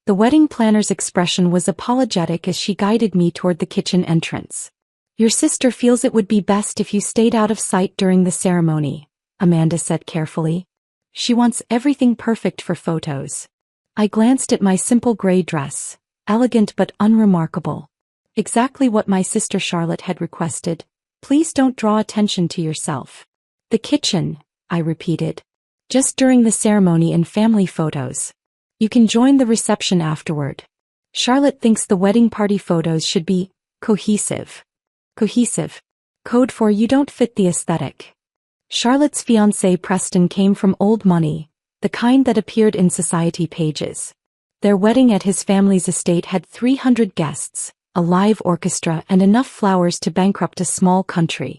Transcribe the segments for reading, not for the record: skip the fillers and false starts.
The wedding planner's expression was apologetic as she guided me toward the kitchen entrance. "Your sister feels it would be best if you stayed out of sight during the ceremony," Amanda said carefully. "She wants everything perfect for photos." I glanced at my simple gray dress, elegant but unremarkable. Exactly what my sister Charlotte had requested. "Please don't draw attention to yourself." "The kitchen," I repeated. "Just during the ceremony and family photos. You can join the reception afterward. Charlotte thinks the wedding party photos should be cohesive." Cohesive. Code for you don't fit the aesthetic. Charlotte's fiancé Preston came from old money, the kind that appeared in society pages. Their wedding at his family's estate had 300 guests, a live orchestra and enough flowers to bankrupt a small country.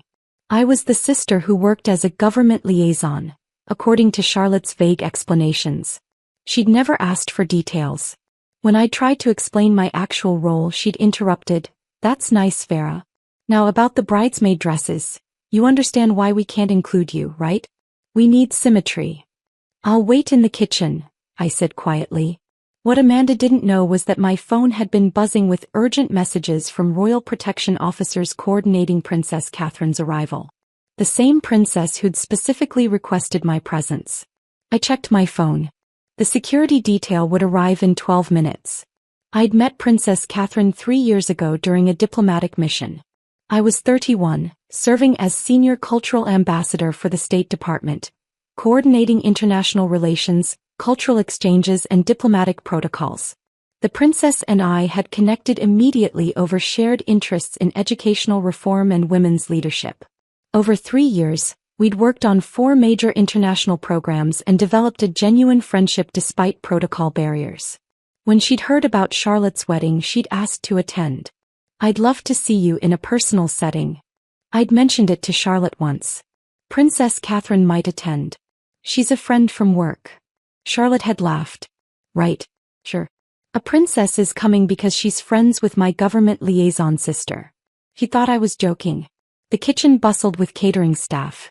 I was the sister who worked as a government liaison, according to Charlotte's vague explanations. She'd never asked for details. When I tried to explain my actual role, she'd interrupted, "That's nice, Vera. Now about the bridesmaid dresses, you understand why we can't include you, right? We need symmetry." "I'll wait in the kitchen," I said quietly. What Amanda didn't know was that my phone had been buzzing with urgent messages from Royal Protection officers coordinating Princess Catherine's arrival. The same princess who'd specifically requested my presence. I checked my phone. The security detail would arrive in 12 minutes. I'd met Princess Catherine 3 years ago during a diplomatic mission. I was 31, serving as Senior Cultural Ambassador for the State Department, coordinating international relations, cultural exchanges and diplomatic protocols. The princess and I had connected immediately over shared interests in educational reform and women's leadership. Over 3 years, we'd worked on 4 major international programs and developed a genuine friendship despite protocol barriers. When she'd heard about Charlotte's wedding, she'd asked to attend. "I'd love to see you in a personal setting." I'd mentioned it to Charlotte once. Princess Catherine might attend. "She's a friend from work." Charlotte had laughed. "Right, sure. A princess is coming because she's friends with my government liaison sister." He thought I was joking. The kitchen bustled with catering staff.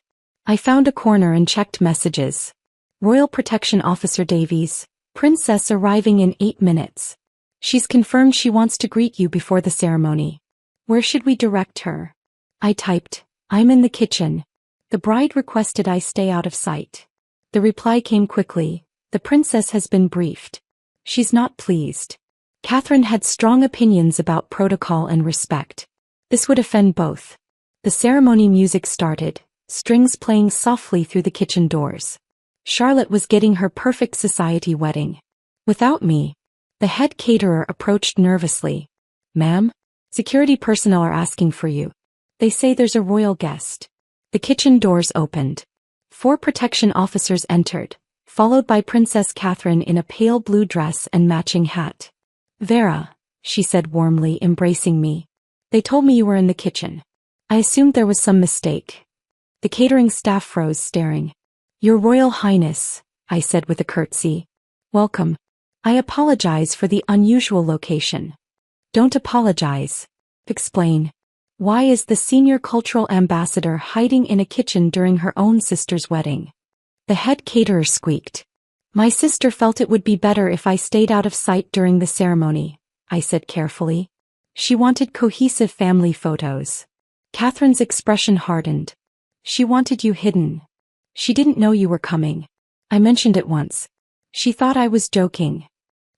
I found a corner and checked messages. "Royal Protection Officer Davies, princess arriving in 8 minutes. She's confirmed she wants to greet you before the ceremony. Where should we direct her?" I typed, "I'm in the kitchen. The bride requested I stay out of sight." The reply came quickly, "The princess has been briefed. She's not pleased." Catherine had strong opinions about protocol and respect. This would offend both. The ceremony music started, strings playing softly through the kitchen doors. Charlotte was getting her perfect society wedding. Without me. The head caterer approached nervously. "Ma'am? Security personnel are asking for you. They say there's a royal guest." The kitchen doors opened. 4 protection officers entered, followed by Princess Catherine in a pale blue dress and matching hat. "Vera," she said warmly, embracing me. "They told me you were in the kitchen. I assumed there was some mistake." The catering staff froze, staring. "Your Royal Highness," I said with a curtsy. "Welcome. I apologize for the unusual location." "Don't apologize. Explain. Why is the Senior Cultural Ambassador hiding in a kitchen during her own sister's wedding?" The head caterer squeaked. "My sister felt it would be better if I stayed out of sight during the ceremony," I said carefully. "She wanted cohesive family photos." Catherine's expression hardened. "She wanted you hidden. She didn't know you were coming. I mentioned it once. She thought I was joking.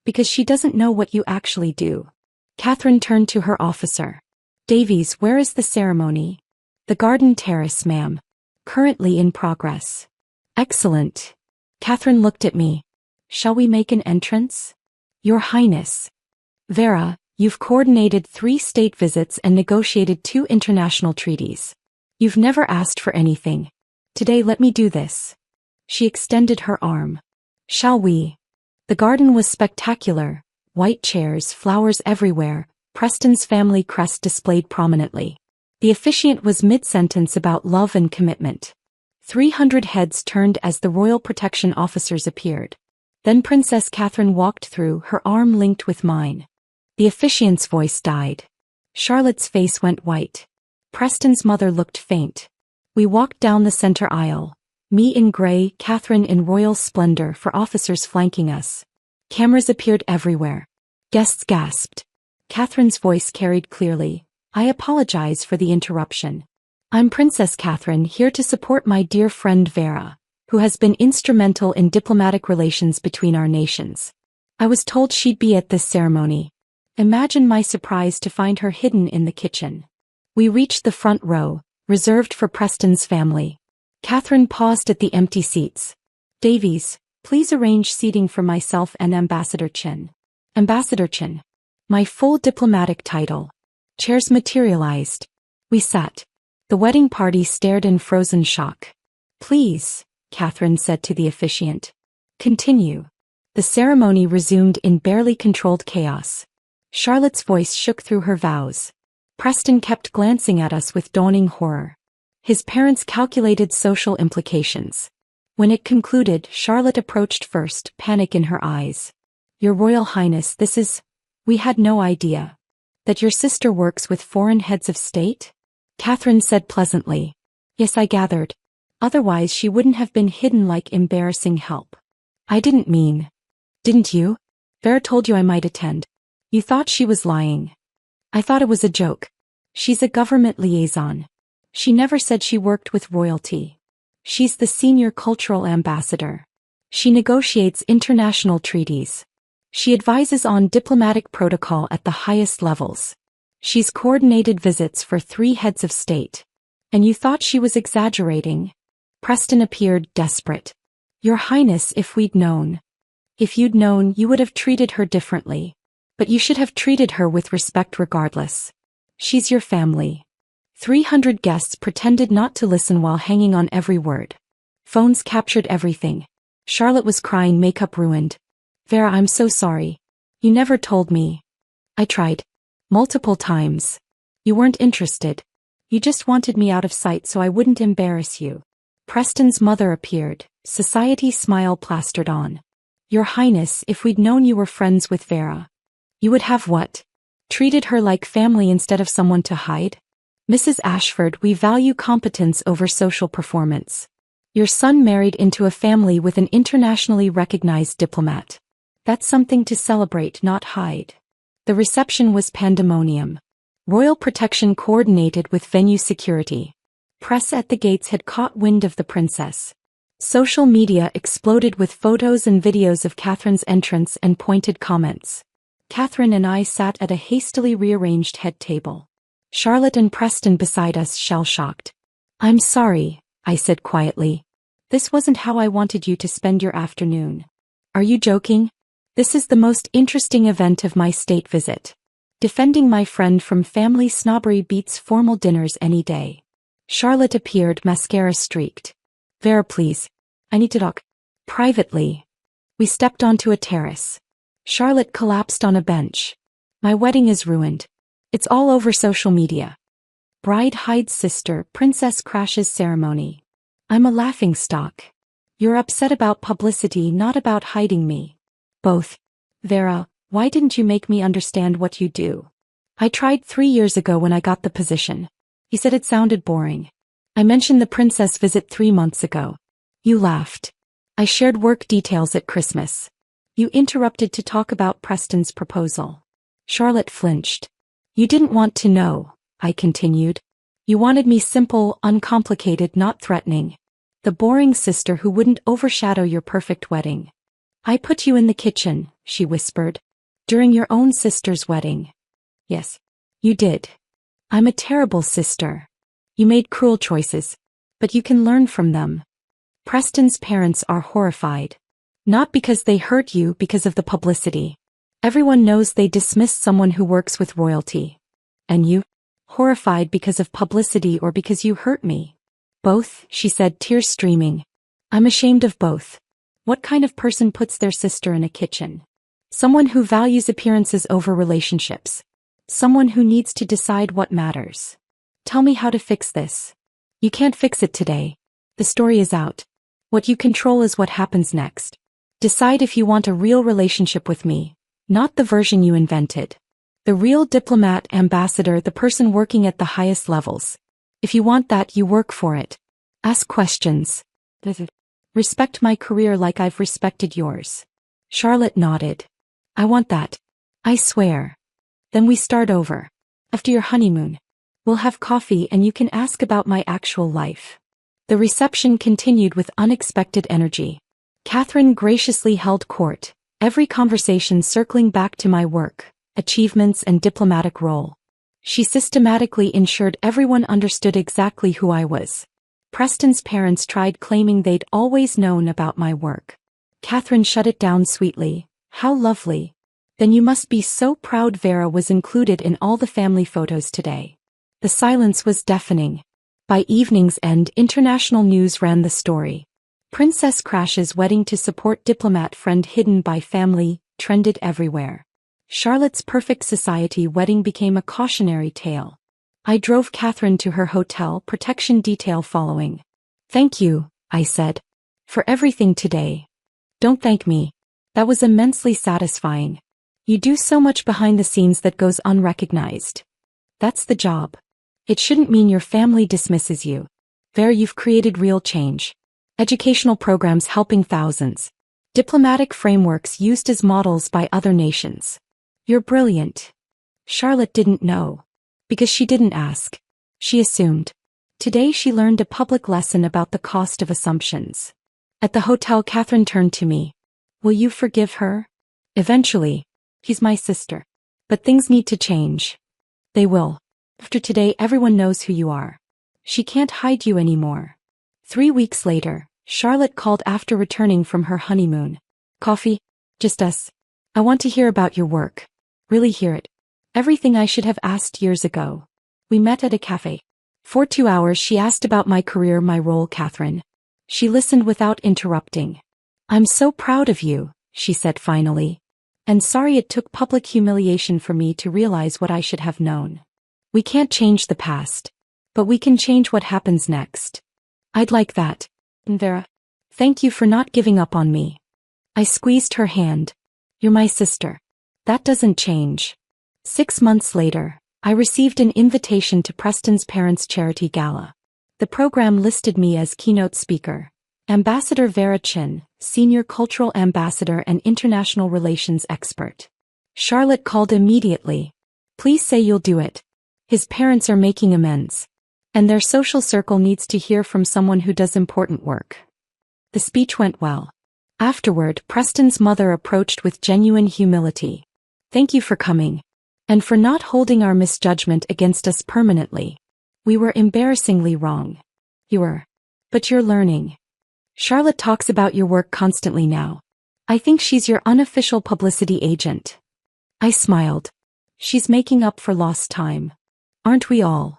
Because she doesn't know what you actually do." Catherine turned to her officer. "Davies, where is the ceremony?" "The garden terrace, ma'am. Currently in progress." "Excellent." Catherine looked at me. "Shall we make an entrance?" "Your Highness." "Vera, you've coordinated 3 state visits and negotiated 2 international treaties. You've never asked for anything. Today let me do this." She extended her arm. "Shall we?" The garden was spectacular. White chairs, flowers everywhere, Preston's family crest displayed prominently. The officiant was mid-sentence about love and commitment. 300 heads turned as the Royal Protection officers appeared. Then Princess Catherine walked through, her arm linked with mine. The officiant's voice died. Charlotte's face went white. Preston's mother looked faint. We walked down the center aisle. Me in gray, Catherine in royal splendor, for officers flanking us. Cameras appeared everywhere. Guests gasped. Catherine's voice carried clearly. I apologize for the interruption. I'm Princess Catherine, here to support my dear friend Vera, who has been instrumental in diplomatic relations between our nations. I was told she'd be at this ceremony. Imagine my surprise to find her hidden in the kitchen. We reached the front row, reserved for Preston's family. Catherine paused at the empty seats. Davies, please arrange seating for myself and Ambassador Chin. Ambassador Chin. My full diplomatic title. Chairs materialized. We sat. The wedding party stared in frozen shock. Please, Catherine said to the officiant. Continue. The ceremony resumed in barely controlled chaos. Charlotte's voice shook through her vows. Preston kept glancing at us with dawning horror. His parents calculated social implications. When it concluded, Charlotte approached first, panic in her eyes. Your Royal Highness, we had no idea. That your sister works with foreign heads of state? Catherine said pleasantly. Yes, I gathered. Otherwise she wouldn't have been hidden like embarrassing help. I didn't mean. Didn't you? Vera told you I might attend. You thought she was lying. I thought it was a joke. She's a government liaison. She never said she worked with royalty. She's the senior cultural ambassador. She negotiates international treaties. She advises on diplomatic protocol at the highest levels. She's coordinated visits for 3 heads of state. And you thought she was exaggerating? Preston appeared desperate. Your Highness, if we'd known. If you'd known, you would have treated her differently. But you should have treated her with respect regardless. She's your family. 300 guests pretended not to listen while hanging on every word. Phones captured everything. Charlotte was crying, makeup ruined. Vera, I'm so sorry. You never told me. I tried. Multiple times. You weren't interested. You just wanted me out of sight so I wouldn't embarrass you. Preston's mother appeared, society smile plastered on. Your Highness, if we'd known you were friends with Vera, you would have what? Treated her like family instead of someone to hide? Mrs. Ashford, we value competence over social performance. Your son married into a family with an internationally recognized diplomat. That's something to celebrate, not hide. The reception was pandemonium. Royal protection coordinated with venue security. Press at the gates had caught wind of the princess. Social media exploded with photos and videos of Catherine's entrance and pointed comments. Catherine and I sat at a hastily rearranged head table. Charlotte and Preston beside us, shell-shocked. I'm sorry, I said quietly. This wasn't how I wanted you to spend your afternoon. Are you joking? This is the most interesting event of my state visit. Defending my friend from family snobbery beats formal dinners any day. Charlotte appeared, mascara streaked. Vera, please. I need to talk. Privately. We stepped onto a terrace. Charlotte collapsed on a bench. My wedding is ruined. It's all over social media. Bride hides sister, princess crashes ceremony. I'm a laughingstock. You're upset about publicity, not about hiding me. Both. Vera, why didn't you make me understand what you do? I tried 3 years ago when I got the position. He said it sounded boring. I mentioned the princess visit 3 months ago. You laughed. I shared work details at Christmas. You interrupted to talk about Preston's proposal. Charlotte flinched. You didn't want to know, I continued. You wanted me simple, uncomplicated, not threatening. The boring sister who wouldn't overshadow your perfect wedding. I put you in the kitchen, she whispered. During your own sister's wedding. Yes, you did. I'm a terrible sister. You made cruel choices, but you can learn from them. Preston's parents are horrified. Not because they hurt you, because of the publicity. Everyone knows they dismissed someone who works with royalty. And you? Horrified because of publicity or because you hurt me? Both, she said, tears streaming. I'm ashamed of both. What kind of person puts their sister in a kitchen? Someone who values appearances over relationships. Someone who needs to decide what matters. Tell me how to fix this. You can't fix it today. The story is out. What you control is what happens next. Decide if you want a real relationship with me, not the version you invented. The real diplomat, ambassador, the person working at the highest levels. If you want that, you work for it. Ask questions. Respect my career like I've respected yours. Charlotte nodded. I want that. I swear. Then we start over. After your honeymoon. We'll have coffee and you can ask about my actual life. The reception continued with unexpected energy. Catherine graciously held court, every conversation circling back to my work, achievements and diplomatic role. She systematically ensured everyone understood exactly who I was. Preston's parents tried claiming they'd always known about my work. Catherine shut it down sweetly. How lovely. Then you must be so proud Vera was included in all the family photos today. The silence was deafening. By evening's end, international news ran the story. Princess crashes wedding to support diplomat friend hidden by family, trended everywhere. Charlotte's perfect society wedding became a cautionary tale. I drove Catherine to her hotel, protection detail following. Thank you, I said. For everything today. Don't thank me. That was immensely satisfying. You do so much behind the scenes that goes unrecognized. That's the job. It shouldn't mean your family dismisses you. Vera, you've created real change. Educational programs helping thousands. Diplomatic frameworks used as models by other nations. You're brilliant. Charlotte didn't know. Because she didn't ask. She assumed. Today she learned a public lesson about the cost of assumptions. At the hotel, Catherine turned to me. Will you forgive her? Eventually. She's my sister. But things need to change. They will. After today, everyone knows who you are. She can't hide you anymore. 3 weeks later, Charlotte called after returning from her honeymoon. Coffee? Just us. I want to hear about your work. Really hear it. Everything I should have asked years ago. We met at a cafe. For 2 hours she asked about my career, my role, Catherine. She listened without interrupting. I'm so proud of you, she said finally. And sorry it took public humiliation for me to realize what I should have known. We can't change the past. But we can change what happens next. I'd like that. Vera. Thank you for not giving up on me. I squeezed her hand. You're my sister. That doesn't change. 6 months later, I received an invitation to Preston's parents' charity gala. The program listed me as keynote speaker. Ambassador Vera Chin, Senior Cultural Ambassador and International Relations Expert. Charlotte called immediately. Please say you'll do it. His parents are making amends. And their social circle needs to hear from someone who does important work. The speech went well. Afterward, Preston's mother approached with genuine humility. Thank you for coming. And for not holding our misjudgment against us permanently. We were embarrassingly wrong. You were. But you're learning. Charlotte talks about your work constantly now. I think she's your unofficial publicity agent. I smiled. She's making up for lost time. Aren't we all?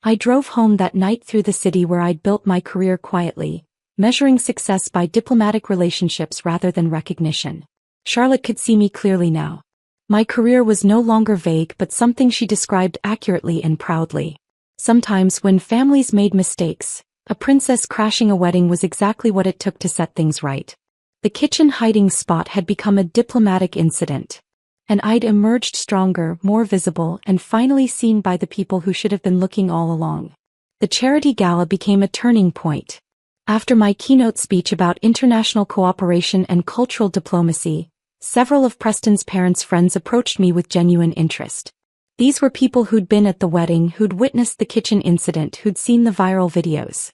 I drove home that night through the city where I'd built my career quietly, measuring success by diplomatic relationships rather than recognition. Charlotte could see me clearly now. My career was no longer vague but something she described accurately and proudly. Sometimes when families made mistakes, a princess crashing a wedding was exactly what it took to set things right. The kitchen hiding spot had become a diplomatic incident. And I'd emerged stronger, more visible, and finally seen by the people who should have been looking all along. The charity gala became a turning point. After my keynote speech about international cooperation and cultural diplomacy, several of Preston's parents' friends approached me with genuine interest. These were people who'd been at the wedding, who'd witnessed the kitchen incident, who'd seen the viral videos.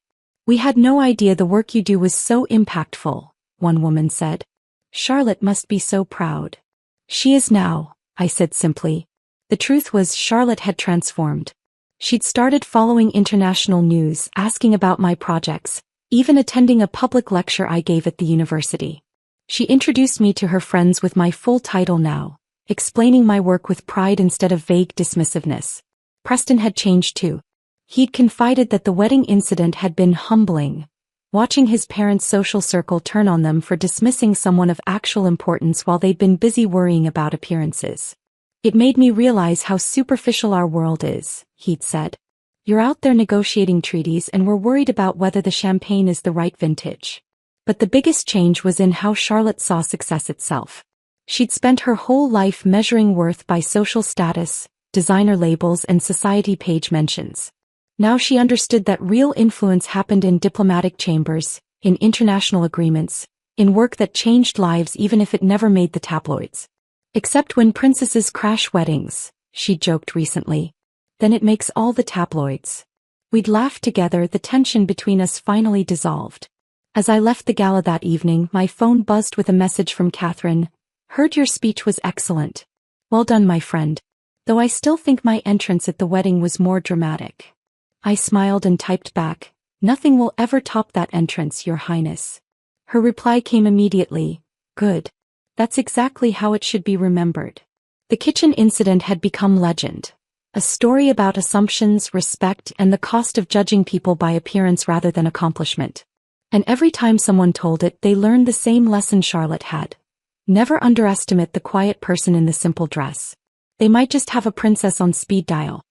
We had no idea the work you do was so impactful, one woman said. Charlotte must be so proud. She is now, I said simply. The truth was Charlotte had transformed. She'd started following international news, asking about my projects, even attending a public lecture I gave at the university. She introduced me to her friends with my full title now, explaining my work with pride instead of vague dismissiveness. Preston had changed too. He'd confided that the wedding incident had been humbling, watching his parents' social circle turn on them for dismissing someone of actual importance while they'd been busy worrying about appearances. It made me realize how superficial our world is, he'd said. You're out there negotiating treaties and we're worried about whether the champagne is the right vintage. But the biggest change was in how Charlotte saw success itself. She'd spent her whole life measuring worth by social status, designer labels and society page mentions. Now she understood that real influence happened in diplomatic chambers, in international agreements, in work that changed lives even if it never made the tabloids. Except when princesses crash weddings, she joked recently. Then it makes all the tabloids. We'd laughed together, the tension between us finally dissolved. As I left the gala that evening, my phone buzzed with a message from Catherine. Heard your speech was excellent. Well done, my friend. Though I still think my entrance at the wedding was more dramatic. I smiled and typed back, nothing will ever top that entrance, Your Highness. Her reply came immediately, good. That's exactly how it should be remembered. The kitchen incident had become legend. A story about assumptions, respect, and the cost of judging people by appearance rather than accomplishment. And every time someone told it, they learned the same lesson Charlotte had. Never underestimate the quiet person in the simple dress. They might just have a princess on speed dial.